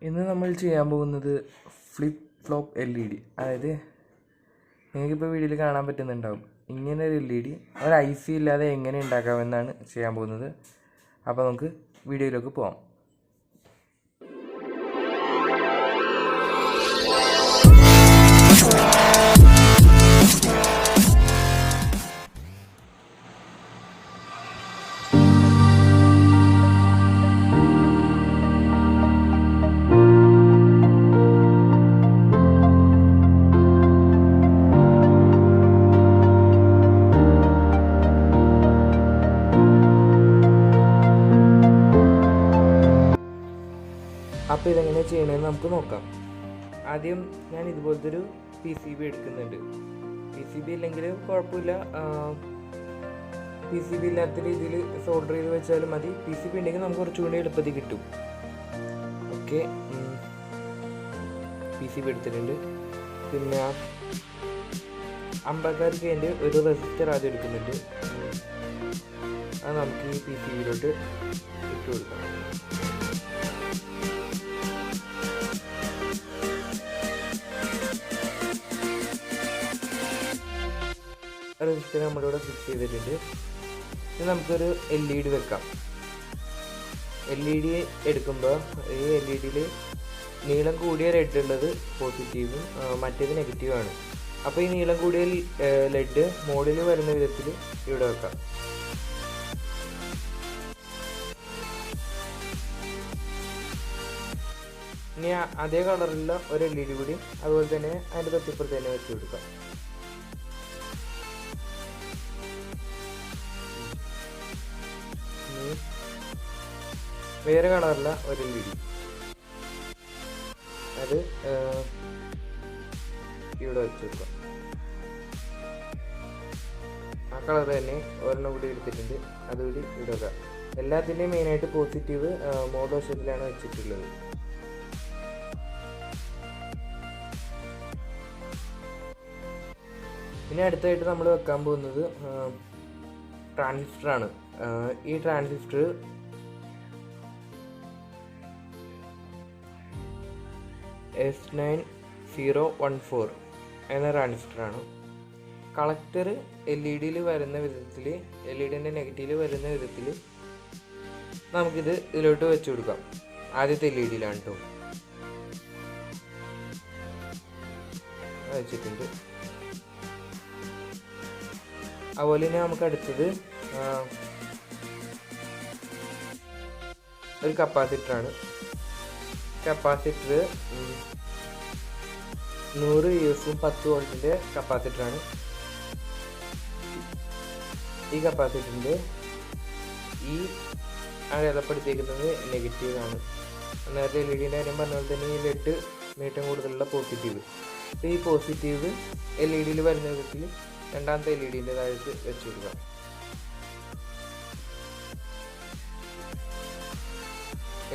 ഇന്ന് നമ്മൾ ചെയ്യാൻ പോകുന്നത് ഫ്ലിപ്പ് ഫ്ലോപ്പ് LED. അതായത് നിങ്ങൾക്കിപ്പോൾ വീഡിയോയിൽ കാണാൻ പറ്റുന്നുണ്ടാവും, ഇങ്ങനെ ഒരു LED ഒരു IC ഇല്ലാതെ എങ്ങനെ ഉണ്ടാക്കാമെന്നാണ് ചെയ്യാൻ പോകുന്നത്. അപ്പോൾ നമുക്ക് വീഡിയോയിലേക്ക് പോകാം. അപ്പോൾ ഇതെങ്ങനെ ചെയ്യണമെന്ന് നമുക്ക് നോക്കാം. ആദ്യം ഞാൻ ഇതുപോലത്തെ ഒരു PCB എടുക്കുന്നുണ്ട്. PCB ഇല്ലെങ്കിൽ കുഴപ്പമില്ല, PCB ഇല്ലാത്ത രീതിയിൽ സോൾഡർ ചെയ്ത് വെച്ചാലും മതി. PCB ഉണ്ടെങ്കിൽ നമുക്ക് കുറച്ചുകൂടി എളുപ്പത്തിൽ കിട്ടും. ഓക്കെ, PCB എടുത്തിട്ടുണ്ട്. പിന്നെ 50K ഒരു റെസിസ്റ്റർ ആദ്യം എടുക്കുന്നുണ്ട്. അത് നമുക്ക് ഈ PCBയിലോട്ട് ഇട്ട് കൊടുക്കാം. റെസിസ്റ്റർ നമ്മളിവിടെ ഫിക്സ് ചെയ്തിട്ടുണ്ട്. ഇനി നമുക്കൊരു LED വെക്കാം. LED എടുക്കുമ്പോൾ ഈ LEDയിൽ നീളം കൂടിയ ലെഡ് ഉള്ളത് പോസിറ്റീവും മറ്റേത് നെഗറ്റീവാണ്. അപ്പോൾ ഈ നീളം കൂടിയ ലെഡ് മോഡിൽ വരുന്ന വിധത്തിൽ ഇവിടെ വെക്കാം. ഇനി അതേ കളറിലുള്ള ഒരു LED കൂടി അതുപോലെ തന്നെ അതിൻ്റെ തൊട്ടിപ്പുറത്ത് തന്നെ വെച്ച് കൊടുക്കാം. വേറെ കളറില്ല ഒരു LED, അത് ഇവിടെ വെച്ച് കൊടുക്കാം. ആ കളർ തന്നെ ഒരെണ്ണം കൂടി എടുത്തിട്ടുണ്ട്, അതുകൂടി ഇവിടെ വെക്കാം. എല്ലാത്തിൻ്റെയും മെയിനായിട്ട് പോസിറ്റീവ് മോഡ് വശത്തിലാണ് വെച്ചിട്ടുള്ളത്. ഇനി അടുത്തായിട്ട് നമ്മൾ വെക്കാൻ പോകുന്നത് ട്രാൻസിസ്റ്ററാണ്. ഈ ട്രാൻസിസ്റ്റർ S9014 എന്ന ട്രാൻസിസ്റ്ററാണ്. കളക്ടർ LED വരുന്ന വിധത്തിൽ, LEDൻ്റെ നെഗറ്റീവ് വരുന്ന വിധത്തിൽ നമുക്കിത് ഇതിലോട്ട് വെച്ച് കൊടുക്കാം. ആദ്യത്തെ LEDയിലാണ് കേട്ടോ വെച്ചിട്ടുണ്ട്. അതുപോലെ തന്നെ നമുക്ക് അടുത്തത് ഒരു കപ്പാസിറ്ററാണ്. Capacitor 100 US 10 വോൾട്ടിൻ്റെ കപ്പാസിറ്ററാണ്. ഈ കപ്പാസിറ്ററിൻ്റെ ഈ അടയാളപ്പെടുത്തിയിരിക്കുന്നത് നെഗറ്റീവാണ്. നേരത്തെ LEDൻ്റെ കാര്യം പറഞ്ഞ പോലെ തന്നെ ഈ ലെഡ് നീട്ടം കൂടുതലുള്ള പോസിറ്റീവ്. ഈ പോസിറ്റീവ് LEDയിൽ വരുന്ന വിധത്തിൽ രണ്ടാമത്തെ LEDൻ്റെ താഴത്ത് വെച്ച് കൊടുക്കാം.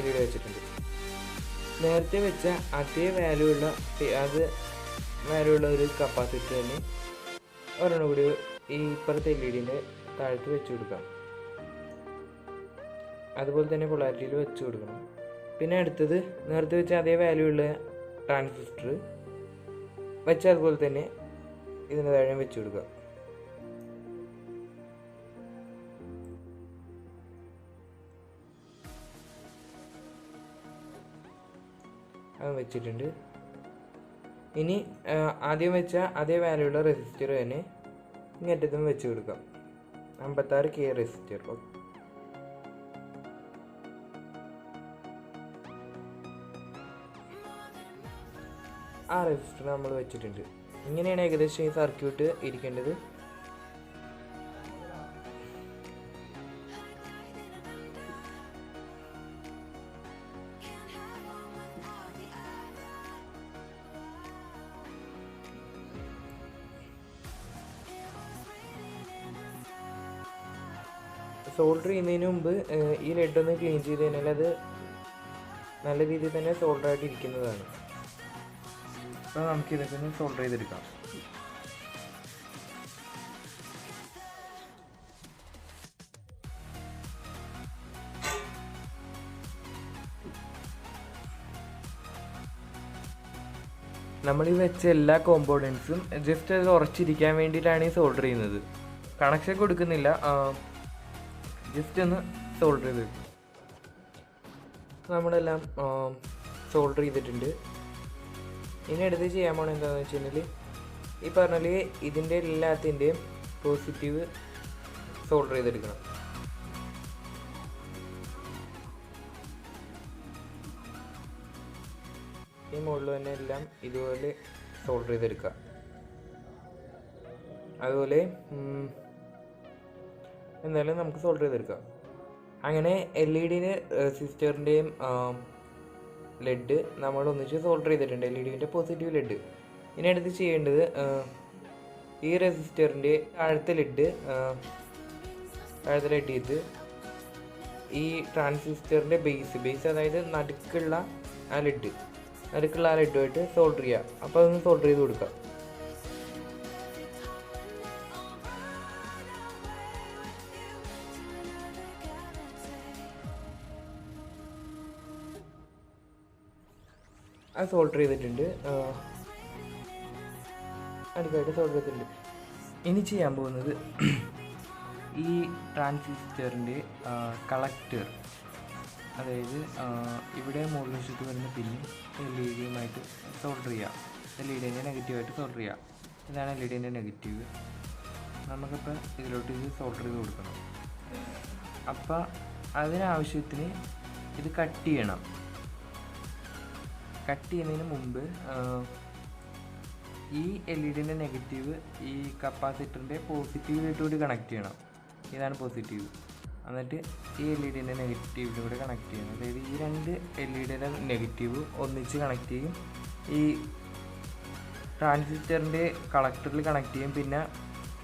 LED വെച്ചിട്ടുണ്ട്. നേരത്തെ വെച്ച അതേ വാല്യൂ ഉള്ള ഒരു കപ്പാസിറ്റർ തന്നെ ഒരെണ്ണം കൂടി ഈ ഇപ്പുറത്തെ LEDൻ്റെ താഴത്ത് വെച്ച് കൊടുക്കാം. അതുപോലെ തന്നെ പൊളാരിറ്റിയിൽ വെച്ച് കൊടുക്കണം. പിന്നെ അടുത്തത് നേരത്തെ വെച്ച അതേ വാല്യൂ ഉള്ള ട്രാൻസിസ്റ്റർ വെച്ച അതുപോലെ തന്നെ ഇതിന് താഴെ വെച്ച് കൊടുക്കുക. അത് വെച്ചിട്ടുണ്ട്. ഇനി ആദ്യം വെച്ച അതേ വാല്യൂ ഉള്ള റെസിസ്റ്റർ തന്നെ ഇങ്ങേറ്റത്തും വെച്ച് കൊടുക്കാം. 56K resistor. ആ റെസിസ്റ്റർ നമ്മൾ വെച്ചിട്ടുണ്ട്. ഇങ്ങനെയാണ് ഏകദേശം ഈ സർക്യൂട്ട് ഇരിക്കേണ്ടത്. സോൾഡർ ചെയ്യുന്നതിന് മുമ്പ് ഈ ലെഡ് ഒന്ന് ക്ലീൻ ചെയ്ത് കഴിഞ്ഞാൽ അത് നല്ല രീതിയിൽ തന്നെ സോൾഡർ ആയിട്ട് ഇരിക്കുന്നതാണ്. അപ്പോൾ നമുക്കിതൊക്കെ ഒന്ന് സോൾഡർ ചെയ്തെടുക്കാം. നമ്മൾ ഈ വെച്ച എല്ലാ കോമ്പോണൻസും ജസ്റ്റ് അത് ഉറച്ചിരിക്കാൻ വേണ്ടിയിട്ടാണ് ഈ സോൾഡർ ചെയ്യുന്നത്. കണക്ഷൻ കൊടുക്കുന്നില്ല, ജസ്റ്റ് ഒന്ന് സോൾഡർ ചെയ്ത് വെക്കും. നമ്മളെല്ലാം സോൾഡർ ചെയ്തിട്ടുണ്ട്. ഇനി അടുത്ത് ചെയ്യാൻ പോകണം എന്താണെന്ന് വെച്ച് കഴിഞ്ഞാൽ ഈ പറഞ്ഞാൽ ഇതിൻ്റെ എല്ലാത്തിൻ്റെയും പോസിറ്റീവ് സോൾഡർ ചെയ്തെടുക്കണം. ഈ മുകളിൽ തന്നെ എല്ലാം ഇതുപോലെ സോൾഡർ ചെയ്തെടുക്കുക. അതുപോലെ എന്തായാലും നമുക്ക് സോൾഡർ ചെയ്തെടുക്കാം. അങ്ങനെ LED റെസിസ്റ്ററിൻ്റെയും ലെഡ് നമ്മൾ ഒന്നിച്ച് സോൾഡർ ചെയ്തിട്ടുണ്ട്, LEDൻ്റെ പോസിറ്റീവ് ലെഡ്. ഇനി അടുത്ത് ചെയ്യേണ്ടത് ഈ റെസിസ്റ്ററിൻ്റെ താഴത്തെ ലെഡ് ചെയ്ത് ഈ ട്രാൻസിസ്റ്ററിൻ്റെ ബേസ് അതായത് നടുക്കുള്ള ആ ലെഡുമായിട്ട് സോൾഡർ ചെയ്യുക. അപ്പോൾ അതൊന്ന് സോൾഡർ ചെയ്ത് കൊടുക്കുക. അത് സോൾഡർ ചെയ്തിട്ടുണ്ട്, അടുക്കായിട്ട് സോൾഡർ ചെയ്തിട്ടുണ്ട്. ഇനി ചെയ്യാൻ പോകുന്നത് ഈ ട്രാൻസിസ്റ്ററിൻ്റെ കളക്ടർ, അതായത് ഇവിടെ മുകളിൽ വശത്ത് വരുന്ന പിന്നും LED-യുമായിട്ട് സോൾഡർ ചെയ്യുക. LED-ൻ്റെ നെഗറ്റീവായിട്ട് സോൾഡർ ചെയ്യുക. ഇതാണ് LED-ൻ്റെ നെഗറ്റീവ്. നമുക്കിപ്പോൾ ഇതിലോട്ട് ഇത് സോൾഡർ ചെയ്ത് കൊടുക്കണം. അപ്പോൾ അതിനാവശ്യത്തിന് ഇത് കട്ട് ചെയ്യണം. കട്ട് ചെയ്യുന്നതിന് മുമ്പ് ഈ LED-ൻ്റെ നെഗറ്റീവ് ഈ കപ്പാസിറ്ററിൻ്റെ പോസിറ്റീവിലോട്ടുകൂടി കണക്ട് ചെയ്യണം. ഇതാണ് പോസിറ്റീവ്. എന്നിട്ട് ഈ LED-ൻ്റെ നെഗറ്റീവിലൂടെ കണക്ട് ചെയ്യണം. അതായത് ഈ രണ്ട് LED-യുടെ നെഗറ്റീവ് ഒന്നിച്ച് കണക്ട് ചെയ്യും, ഈ ട്രാൻസിസ്റ്ററിൻ്റെ കളക്ടറിൽ കണക്ട് ചെയ്യും, പിന്നെ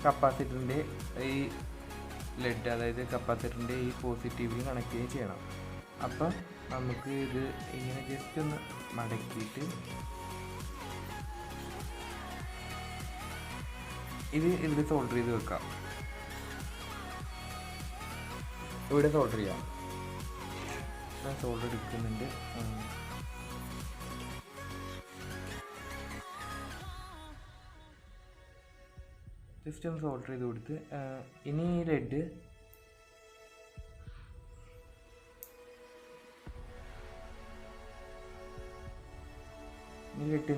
കപ്പാസിറ്ററിൻ്റെ ഈ ലെഡ് അതായത് കപ്പാസിറ്ററിൻ്റെ ഈ പോസിറ്റീവിൽ കണക്ട് ചെയ്യുകയും ചെയ്യണം. അപ്പം നമുക്ക് ഇത് ഇങ്ങനെ ജസ്റ്റ് ഒന്ന് മടക്കിയിട്ട് ഇതിൽ സോൾഡർ ചെയ്ത് വെക്കാം. ഇവിടെ സോൾഡർ ചെയ്യാം. ഞാൻ സോൾഡർ എടുക്കുന്നുണ്ട്. ജസ്റ്റ് ഒന്ന് സോൾഡർ ചെയ്ത് കൊടുത്ത് ഇനി ഈ ലെഡ്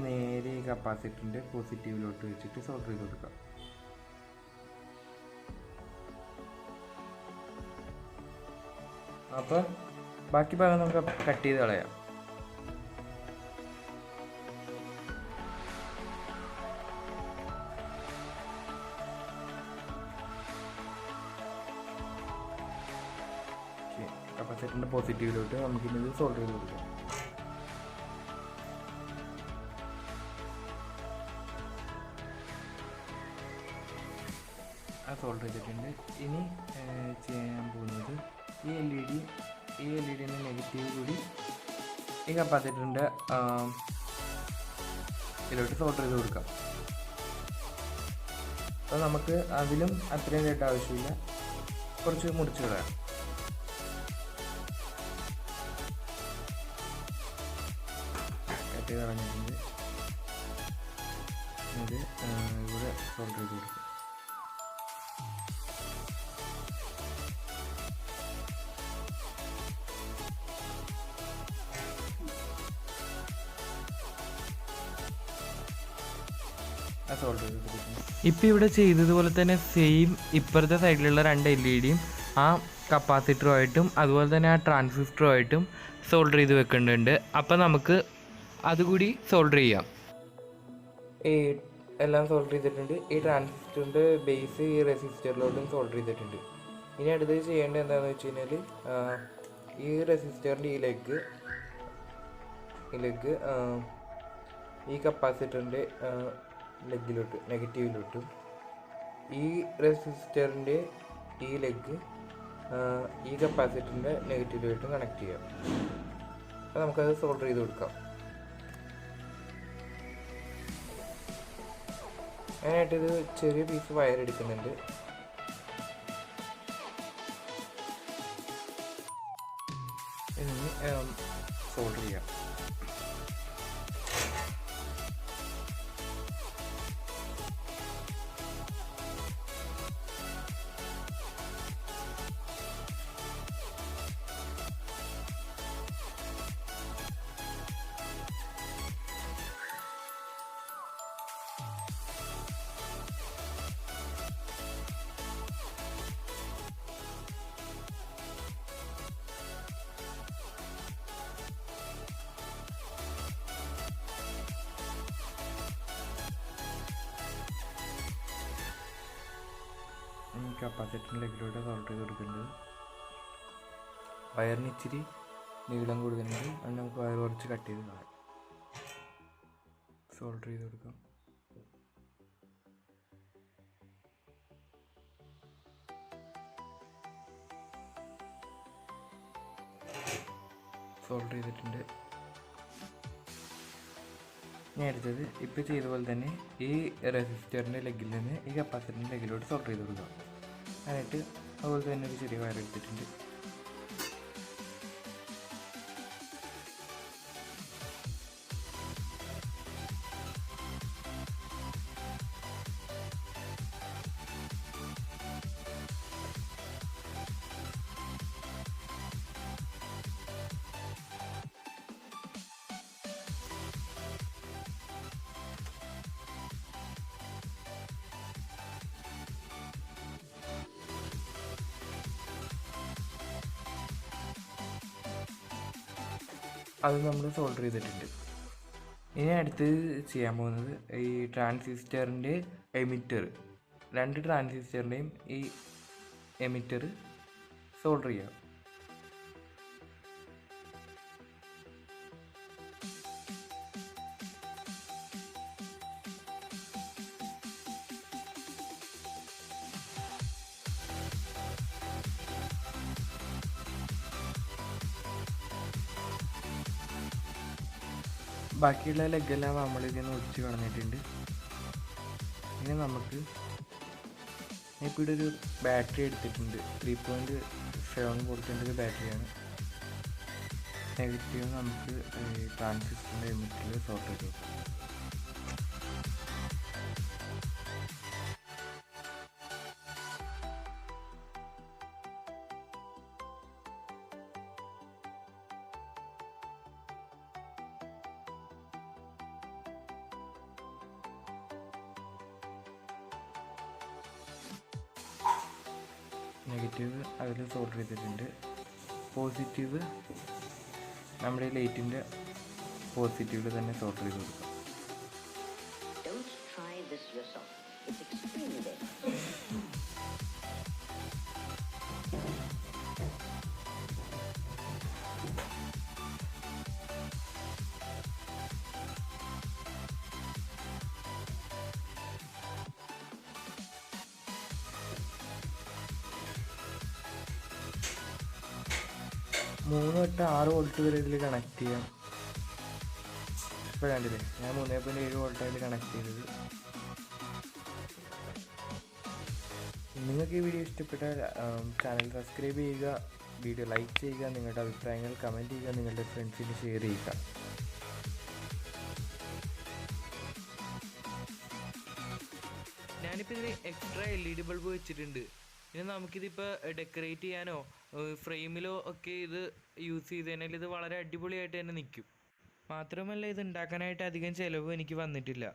നേരെ ഈ കപ്പാസിറ്ററിൻ്റെ പോസിറ്റീവിലോട്ട് വെച്ചിട്ട് സോൾഡർ ചെയ്ത് കൊടുക്കാം. അപ്പോൾ ബാക്കി ഭാഗം നമുക്ക് കട്ട് ചെയ്ത് കളയാം. കപ്പാസിറ്ററിൻ്റെ പോസിറ്റീവിലോട്ട് നമുക്കിത് സോൾഡർ ചെയ്ത് കൊടുക്കാം. അത് സോൾഡർ ചെയ്തിട്ടുണ്ട്. ഇനി ചെയ്യാൻ പോകുന്നത് ഈ LED-ൻ്റെ നെഗറ്റീവ് കൂടി ഈ കപ്പാസിറ്ററിൻ്റെ ഇതിലോട്ട് സോൾഡർ ചെയ്ത് കൊടുക്കാം. അപ്പോൾ നമുക്ക് അതിലും അത്രയും റേറ്റ് ആവശ്യമില്ല, കുറച്ച് മുറിച്ച് കളയാം. കട്ട് ചെയ്ത് കളഞ്ഞിട്ടുണ്ട്. ഇത് ഇവിടെ സോൾഡർ ചെയ്ത് കൊടുക്കും. ഇപ്പം ഇവിടെ ചെയ്തതുപോലെ തന്നെ സെയിം ഇപ്പുറത്തെ സൈഡിലുള്ള രണ്ട് LED-യും ആ കപ്പാസിറ്ററുമായിട്ടും അതുപോലെ തന്നെ ആ ട്രാൻസിസ്റ്ററുമായിട്ടും സോൾഡർ ചെയ്ത് വെക്കേണ്ടതുണ്ട്. അപ്പം നമുക്ക് അതുകൂടി സോൾഡർ ചെയ്യാം. ഈ എല്ലാം സോൾഡർ ചെയ്തിട്ടുണ്ട്. ഈ ട്രാൻസിസ്റ്ററിൻ്റെ ബേസ് ഈ റെസിസ്റ്ററിലോട്ടും സോൾഡർ ചെയ്തിട്ടുണ്ട്. ഇനി അടുത്ത് ചെയ്യേണ്ടത് എന്താണെന്ന് വെച്ച് കഴിഞ്ഞാൽ ഈ റെസിസ്റ്ററിൻ്റെ ഈ ലെഗ് ഈ കപ്പാസിറ്ററിൻ്റെ ലെഗിലോട്ട് നെഗറ്റീവിലോട്ടും ഈ റെസിസ്റ്ററിൻ്റെ ഈ ലെഗ് ഈ കപ്പാസിറ്ററിൻ്റെ നെഗറ്റീവിലോട്ടും കണക്ട് ചെയ്യാം. അപ്പോൾ നമുക്കത് സോൾഡർ ചെയ്ത് കൊടുക്കാം. അതിനായിട്ടിത് ചെറിയ പീസ് വയർ എടുക്കുന്നുണ്ട്. ഇനി സോൾഡർ ചെയ്യാം. കപ്പാസിറ്ററിൻ്റെ ലെഗിലൂടെ സോൾഡർ ചെയ്ത് കൊടുക്കേണ്ടത്. വയറിന് ഇച്ചിരി നീളം കൂടുതലുണ്ട്, അത് നമുക്ക് വയർ കുറച്ച് കട്ട് ചെയ്ത് കളയാം. സോൾഡർ ചെയ്ത് കൊടുക്കാം. സോൾഡർ ചെയ്തിട്ടുണ്ട്. ഇനി അടുത്തത് ഇപ്പോൾ ചെയ്ത പോലെ തന്നെ ഈ റെസിസ്റ്ററിൻ്റെ ലെഗിൽ നിന്ന് ഈ കപ്പാസിറ്ററിൻ്റെ ലെഗിലോട്ട് സോൾഡർ ചെയ്ത് കൊടുക്കാം. എന്നിട്ട് അതുപോലെ തന്നെ ഒരു ചെറിയ വയർ എടുത്തിട്ടുണ്ട്. അത് നമ്മൾ സോൾഡർ ചെയ്തിട്ടുണ്ട്. ഇനി അടുത്ത് ചെയ്യാൻ പോകുന്നത് ഈ ട്രാൻസിസ്റ്ററിൻ്റെ എമിറ്റർ, 2 ട്രാൻസിസ്റ്ററിൻ്റെയും ഈ എമിറ്റർ സോൾഡർ ചെയ്യാം. ബാക്കിയുള്ള ലെഗെല്ലാം നമ്മളിതിൽ നിന്ന് ഒഴിച്ച് കളഞ്ഞിട്ടുണ്ട്. ഇനി നമുക്ക് ഇപ്പോൾ ഇവിടെ ഒരു ബാറ്ററി എടുത്തിട്ടുണ്ട്. 3.7 വോൾട്ടിൻ്റെ ഒരു ബാറ്ററിയാണ്. നെഗറ്റീവ് നമുക്ക് ട്രാൻസിസ്റ്ററിൻ്റെ എമിറ്ററിൽ സോൾഡർ ചെയ്ത് കൊടുക്കാം. നെഗറ്റീവ് അതിൽ സോൾഡർ ചെയ്തിട്ടുണ്ട്. പോസിറ്റീവ് നമ്മുടെ ലൈറ്റിൻ്റെ പോസിറ്റീവിൽ തന്നെ സോൾഡർ ചെയ്ത് കൊടുക്കാം. മൂന്ന് തൊട്ട് 6 വോൾട്ട് വരെ ഇതിൽ കണക്ട് ചെയ്യാം. ഇപ്പോൾ കണ്ടില്ലേ, ഞാൻ 3.7 വോൾട്ടായിട്ട് കണക്ട് ചെയ്തത്. നിങ്ങൾക്ക് ഈ വീഡിയോ ഇഷ്ടപ്പെട്ടാൽ ചാനൽ സബ്സ്ക്രൈബ് ചെയ്യുക, വീഡിയോ ലൈക്ക് ചെയ്യുക, നിങ്ങളുടെ അഭിപ്രായങ്ങൾ കമൻറ്റ് ചെയ്യുക, നിങ്ങളുടെ ഫ്രണ്ട്സിന് ഷെയർ ചെയ്യുക. ഞാനിപ്പോൾ ഇതിൽ എക്സ്ട്രാ LED ബൾബ് വെച്ചിട്ടുണ്ട്. ഇനി നമുക്കിതിപ്പോൾ ഡെക്കറേറ്റ് ചെയ്യാനോ ഫ്രെയിമിലോ ഒക്കെ ഇത് യൂസ് ചെയ്ത് കഴിഞ്ഞാൽ ഇത് വളരെ അടിപൊളിയായിട്ട് തന്നെ നിൽക്കും. മാത്രമല്ല ഇത് ഉണ്ടാക്കാനായിട്ട് അധികം ചിലവ് എനിക്ക് വന്നിട്ടില്ല.